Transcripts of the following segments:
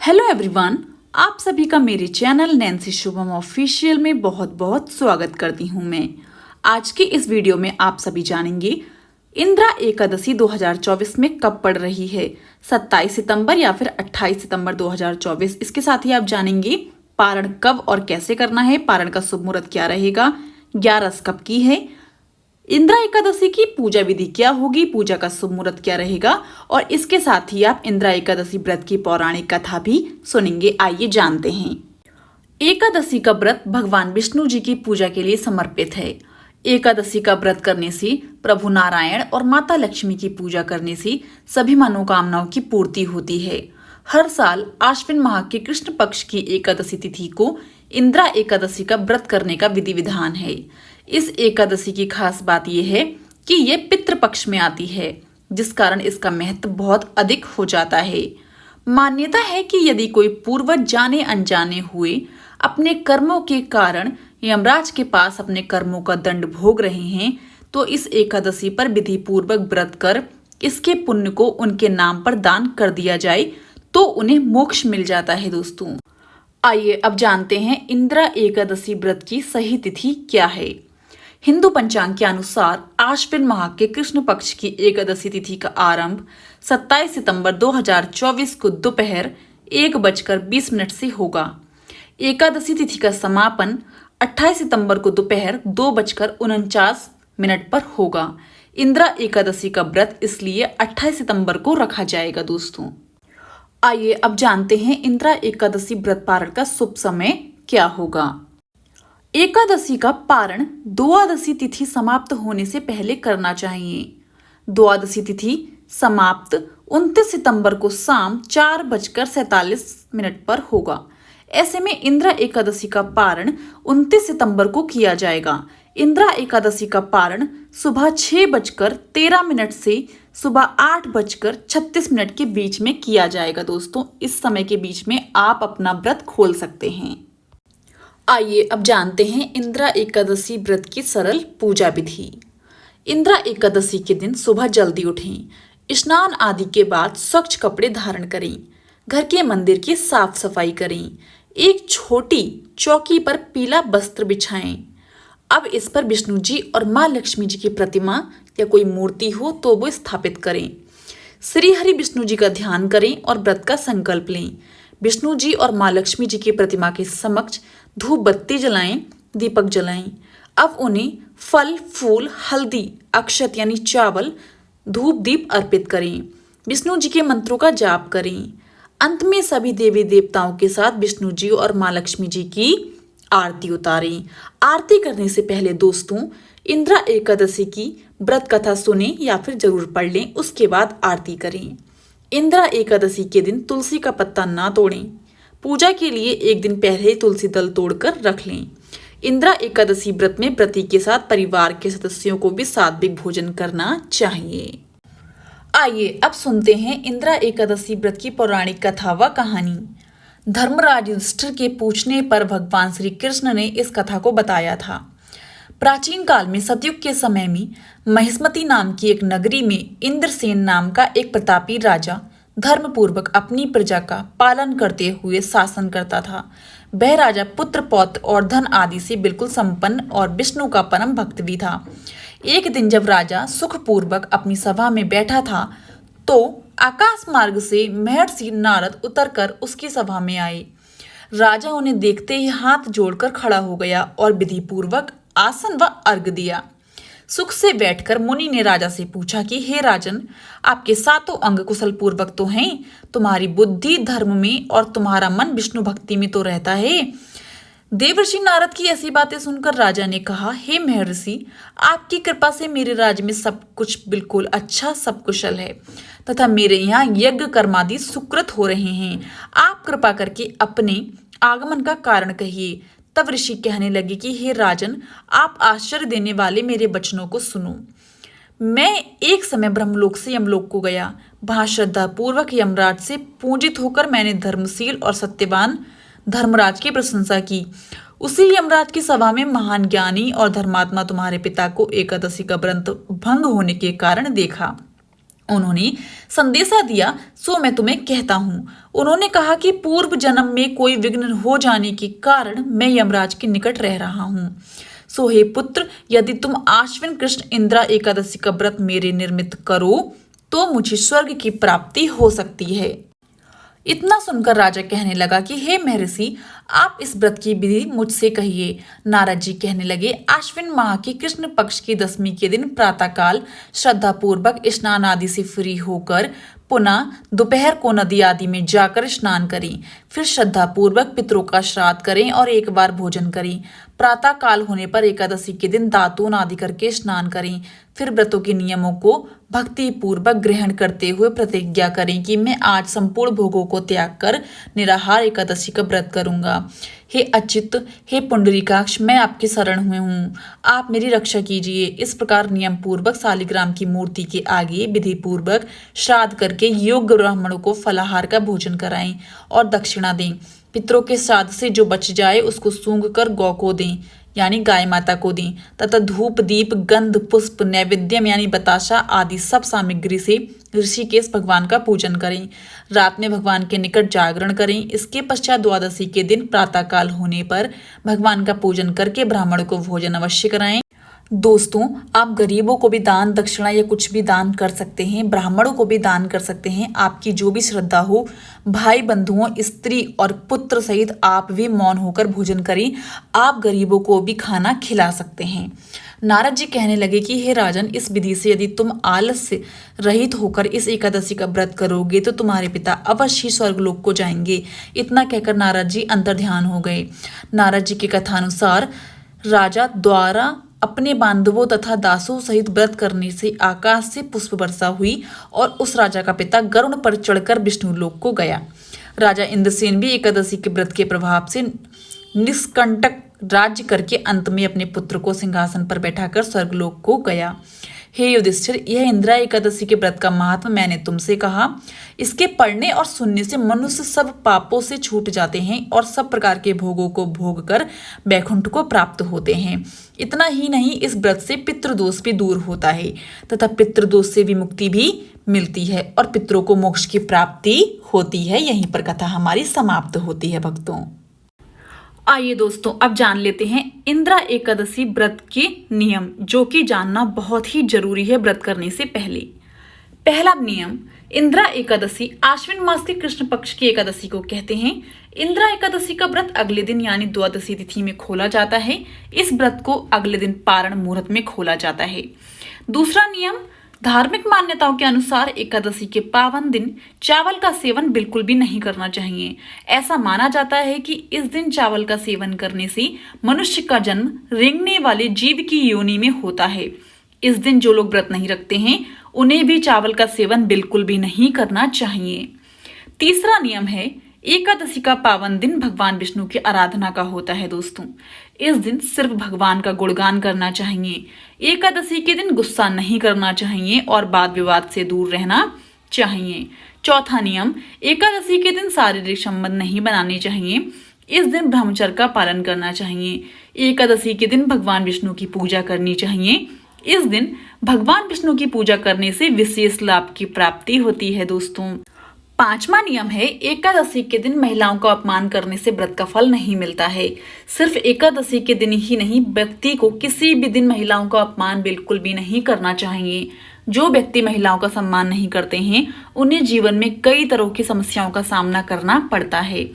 Hello everyone, आप सभी का मेरे चैनल नैन्सी शुभम ऑफिशियल में बहुत बहुत स्वागत करती हूँ मैं। आज के इस वीडियो में आप सभी जानेंगे इंदिरा एकादशी 2024 में कब पड़ रही है, 27 सितंबर या फिर 28 सितंबर 2024। इसके साथ ही आप जानेंगे पारण कब और कैसे करना है, पारण का शुभ मुहूर्त क्या रहेगा, 11 कब की है, इंदिरा एकादशी की पूजा विधि क्या होगी, पूजा का शुभ मुहूर्त क्या रहेगा, और इसके साथ ही आप इंदिरा एकादशी व्रत की पौराणिक कथा भी सुनेंगे। आइए जानते हैं। एकादशी का व्रत भगवान विष्णु जी की पूजा के लिए समर्पित है। एकादशी का व्रत करने से प्रभु नारायण और माता लक्ष्मी की पूजा करने से सभी मनोकामनाओं की पूर्ति होती है। हर साल आश्विन माह के कृष्ण पक्ष की एकादशी तिथि को इंदिरा एकादशी का व्रत करने का विधि विधान है। इस एकादशी की खास बात यह है कि ये पितृ पक्ष में आती है, जिस कारण इसका महत्व बहुत अधिक हो जाता है। मान्यता है कि यदि कोई पूर्वज जाने अनजाने हुए अपने कर्मों के कारण यमराज के पास अपने कर्मों का दंड भोग रहे हैं, तो इस एकादशी पर विधि पूर्वक व्रत कर इसके पुण्य को उनके नाम पर दान कर दिया जाए तो उन्हें मोक्ष मिल जाता है। दोस्तों, आइए अब जानते हैं इंदिरा एकादशी व्रत की सही तिथि क्या है। हिंदू पंचांग के अनुसार आश्विन माह के कृष्ण पक्ष की एकादशी तिथि का आरंभ 27 सितंबर 2024 को दोपहर 1:20 से होगा। एकादशी तिथि का समापन 28 सितंबर को दोपहर 2:49 पर होगा। इंदिरा एकादशी का व्रत इसलिए 28 सितंबर को रखा जाएगा। दोस्तों, आइए अब जानते हैं इंदिरा एकादशी व्रत पारण का शुभ समय क्या होगा। एकादशी का पारण द्वादशी तिथि समाप्त होने से पहले करना चाहिए। द्वादशी तिथि समाप्त 29 सितंबर को शाम 4:47 पर होगा। ऐसे में इंदिरा एकादशी का पारण 29 सितंबर को किया जाएगा। इंदिरा एकादशी का पारण सुबह 6:13 से सुबह 8:36 के बीच में किया जाएगा। दोस्तों, इस समय के बीच में आप अपना व्रत खोल सकते हैं। आइए अब जानते हैं इंदिरा एकादशी व्रत की सरल पूजा विधि। इंदिरा एकादशी के दिन सुबह जल्दी उठें, स्नान आदि के बाद स्वच्छ कपड़े धारण करें, घर के मंदिर की साफ सफाई करें, एक छोटी चौकी पर पीला वस्त्र बिछाएं। अब इस पर विष्णु जी और माँ लक्ष्मी जी की प्रतिमा या कोई मूर्ति हो तो वो स्थापित करें। श्री हरि विष्णु जी का ध्यान करें और व्रत का संकल्प लें। विष्णु जी और माँ लक्ष्मी जी की प्रतिमा के समक्ष धूप बत्ती जलाएं, दीपक जलाएं। अब उन्हें फल, फूल, हल्दी, अक्षत यानी चावल, धूप दीप अर्पित करें। विष्णु जी के मंत्रों का जाप करें। अंत में सभी देवी देवताओं के साथ विष्णु जी और माँ लक्ष्मी जी की आरती उतारें। आरती करने से पहले दोस्तों इंदिरा एकादशी की व्रत कथा सुने या फिर जरूर पढ़ लें, उसके बाद आरती करें। इंदिरा एकादशी के दिन तुलसी का पत्ता ना तोड़ें। पूजा के लिए एक दिन पहले तुलसी दल तोड़कर रख लें। इंदिरा एकादशी व्रत में व्रती के साथ परिवार के सदस्यों को भी सात्विक भोजन करना चाहिए। आइए अब सुनते हैं इंदिरा एकादशी व्रत की पौराणिक कथा व कहानी। धर्मराज युधिष्ठिर के पूछने पर भगवान श्री कृष्ण ने इस कथा को बताया था। प्राचीन काल में सतयुग के समय में महिष्मती नाम की एक नगरी में इंद्रसेन नाम का एक प्रतापी राजा धर्मपूर्वक अपनी प्रजा का पालन करते हुए शासन करता था। वह राजा पुत्र पौत्र और धन आदि से बिल्कुल संपन्न और विष्णु का परम भक्त भी था। एक दिन जब राजा सुखपूर्वक अपनी सभा में बैठा था तो आकाश मार्ग से महर्षि नारद उतरकर उसकी सभा में आए। राजा उन्हें देखते ही हाथ जोड़कर खड़ा हो गया और विधि पूर्वक आसन व अर्घ दिया। सुख से बैठकर मुनि ने राजा से पूछा कि हे राजन, आपके सातों अंग कुशल पूर्वक तो हैं, तुम्हारी बुद्धि धर्म में और तुम्हारा मन विष्णु भक्ति में तो रहता है। देवर्षि नारद की ऐसी बातें सुनकर राजा ने कहा, हे महर्षि, आपकी कृपा से मेरे राज्य में सब कुछ बिल्कुल अच्छा सब कुशल है तथा मेरे यहाँ यज्ञ कर्मादि सुकृत हो रहे हैं। आप कृपा करके अपने आगमन का कारण कहिए। तब ऋषि कहने लगे कि हे राजन, आप आश्चर्य देने वाले मेरे वचनों को सुनो। मैं एक समय ब्रह्मलोक से यमलोक को गया। वहां श्रद्धा पूर्वक यमराज से पूजित होकर मैंने धर्मशील और सत्यवान धर्मराज की प्रशंसा की। उसी यमराज की सभा में महान ज्ञानी और धर्मात्मा तुम्हारे पिता को एकादशी का व्रत भंग होने के कारण देखा। उन्होंने संदेशा दिया, सो मैं तुम्हें कहता हूँ। उन्होंने कहा कि पूर्व जन्म में कोई विघ्न हो जाने के कारण मैं यमराज के निकट रह रहा हूँ। सो हे पुत्र, यदि तुम आश्विन कृष्ण इंद्रा एकादशी का व्रत मेरे निर्मित करो तो मुझे स्वर्ग की प्राप्ति हो सकती है। इतना सुनकर राजा कहने लगा कि हे महर्षि, आप इस व्रत की विधि मुझसे कहिए। नारद जी कहने लगे, आश्विन माह के कृष्ण पक्ष की दशमी के दिन प्रातःकाल श्रद्धा पूर्वक स्नान आदि से फ्री होकर पुनः दोपहर को नदी आदि में जाकर स्नान करें। फिर श्रद्धा पूर्वक पितरों का श्राद्ध करें और एक बार भोजन करें। प्रातः काल होने पर एकादशी के दिन दातून आदि करके स्नान करें। फिर व्रतों के नियमों को भक्ति पूर्वक ग्रहण करते हुए प्रतिज्ञा करें कि मैं आज संपूर्ण भोगों को त्याग कर निराहार एकादशी का व्रत करूंगा। हे अच्युत, हे पुंडरीकाक्ष, मैं आपकी शरण में हूँ, आप मेरी रक्षा कीजिए। इस प्रकार नियम पूर्वक शालिग्राम की मूर्ति के आगे विधि पूर्वक श्राद्ध करके योग्य ब्राह्मणों को फलाहार का भोजन कराएं और दक्षिणा दें। पितरों के श्राद्ध से जो बच जाए उसको सूंघ कर गौ को दें, यानी गाय माता को दें, तथा धूप दीप गंध पुष्प नैवेद्यम यानी बताशा आदि सब सामग्री से ऋषिकेश भगवान का पूजन करें। रात में भगवान के निकट जागरण करें। इसके पश्चात द्वादशी के दिन प्रातःकाल होने पर भगवान का पूजन करके ब्राह्मण को भोजन अवश्य कराएं। दोस्तों, आप गरीबों को भी दान दक्षिणा या कुछ भी दान कर सकते हैं, ब्राह्मणों को भी दान कर सकते हैं। आपकी जो भी श्रद्धा हो, भाई बंधुओं स्त्री और पुत्र सहित आप भी मौन होकर भोजन करें। आप गरीबों को भी खाना खिला सकते हैं। नारद जी कहने लगे कि हे राजन, इस विधि से यदि तुम आलस्य रहित होकर इस एकादशी का व्रत करोगे तो तुम्हारे पिता अवश्य स्वर्गलोक को जाएंगे। इतना कहकर नारद जी अंतर्ध्यान हो गए। नारद जी की कथानुसार राजा द्वारा अपने बांधवों तथा दासों सहित व्रत करने से आकाश से पुष्प वर्षा हुई और उस राजा का पिता गरुड़ पर चढ़कर विष्णु लोक को गया। राजा इंद्रसेन भी एकादशी के व्रत के प्रभाव से निष्कंटक राज्य करके अंत में अपने पुत्र को सिंहासन पर बैठाकर स्वर्गलोक को गया। हे युधिष्ठिर, यह इंदिरा एकादशी के व्रत का महात्मा मैंने तुमसे कहा। इसके पढ़ने और सुनने से मनुष्य सब पापों से छूट जाते हैं और सब प्रकार के भोगों को भोग कर वैकुंठ को प्राप्त होते हैं। इतना ही नहीं, इस व्रत से पितृदोष भी दूर होता है तथा पितृदोष से विमुक्ति भी मिलती है और पितरों को मोक्ष की प्राप्ति होती है। यहीं पर कथा हमारी समाप्त होती है भक्तों। आइए दोस्तों, अब जान लेते हैं इंदिरा एकादशी व्रत के नियम, जो कि जानना बहुत ही जरूरी है व्रत करने से पहले। पहला नियम, इंदिरा एकादशी आश्विन मास के कृष्ण पक्ष की एकादशी को कहते हैं। इंदिरा एकादशी का व्रत अगले दिन यानी द्वादशी तिथि में खोला जाता है। इस व्रत को अगले दिन पारण मुहूर्त में खोला जाता है। दूसरा नियम, धार्मिक मान्यताओं के अनुसार एकादशी के पावन दिन चावल का सेवन बिल्कुल भी नहीं करना चाहिए। ऐसा माना जाता है कि इस दिन चावल का सेवन करने से मनुष्य का जन्म रेंगने वाले जीव की योनि में होता है। इस दिन जो लोग व्रत नहीं रखते हैं उन्हें भी चावल का सेवन बिल्कुल भी नहीं करना चाहिए। तीसरा नियम है, एकादशी का पावन दिन भगवान विष्णु की आराधना का होता है। दोस्तों, इस दिन सिर्फ भगवान का गुणगान करना चाहिए। एकादशी के दिन गुस्सा नहीं करना चाहिए और वाद विवाद से दूर रहना चाहिए। चौथा नियम, एकादशी के दिन शारीरिक संबंध नहीं बनाने चाहिए। इस दिन ब्रह्मचर्य का पालन करना चाहिए। एकादशी के दिन भगवान विष्णु की पूजा करनी चाहिए। इस दिन भगवान विष्णु की पूजा करने से विशेष लाभ की प्राप्ति होती है। दोस्तों, पांचवा नियम है, एकादशी के दिन महिलाओं का अपमान करने से व्रत का फल नहीं मिलता है। सिर्फ एकादशी के दिन ही नहीं, व्यक्ति को किसी भी दिन महिलाओं का अपमान बिल्कुल भी नहीं करना चाहिए। जो व्यक्ति महिलाओं का सम्मान नहीं करते हैं उन्हें जीवन में कई तरह की समस्याओं का सामना करना पड़ता है।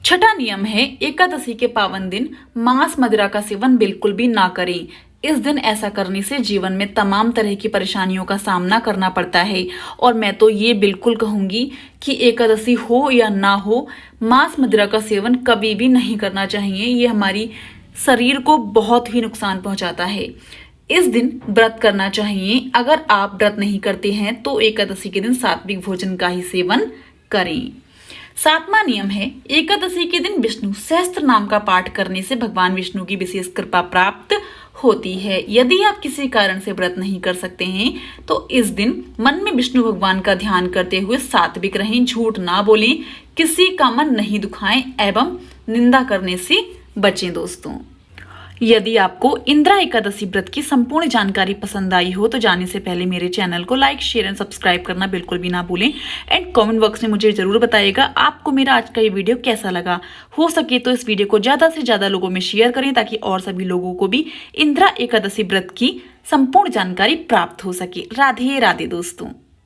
छठा नियम है, एकादशी के पावन दिन मांस मदिरा का सेवन बिल्कुल भी ना करें। इस दिन ऐसा करने से जीवन में तमाम तरह की परेशानियों का सामना करना पड़ता है और मैं तो ये बिल्कुल कहूंगी कि एकादशी हो या ना हो, मांस मदिरा का सेवन कभी भी नहीं करना चाहिए। ये हमारी शरीर को बहुत ही नुकसान पहुंचाता है। इस दिन व्रत करना चाहिए। अगर आप व्रत नहीं करते हैं तो एकादशी के दिन सात्विक भोजन का ही सेवन करें। सातवां नियम है, एकादशी के दिन विष्णु सहस्त्र नाम का पाठ करने से भगवान विष्णु की विशेष कृपा प्राप्त होती है। यदि आप किसी कारण से व्रत नहीं कर सकते हैं तो इस दिन मन में विष्णु भगवान का ध्यान करते हुए सात्विक रहें, झूठ ना बोलें, किसी का मन नहीं दुखाएं एवं निंदा करने से बचें। दोस्तों, यदि आपको इंदिरा एकादशी व्रत की संपूर्ण जानकारी पसंद आई हो तो जाने से पहले मेरे चैनल को लाइक, शेयर एंड सब्सक्राइब करना बिल्कुल भी ना भूलें। एंड कमेंट बॉक्स में मुझे जरूर बताइएगा आपको मेरा आज का ये वीडियो कैसा लगा। हो सके तो इस वीडियो को ज़्यादा से ज़्यादा लोगों में शेयर करें ताकि और सभी लोगों को भी इंदिरा एकादशी व्रत की संपूर्ण जानकारी प्राप्त हो सके। राधे राधे दोस्तों।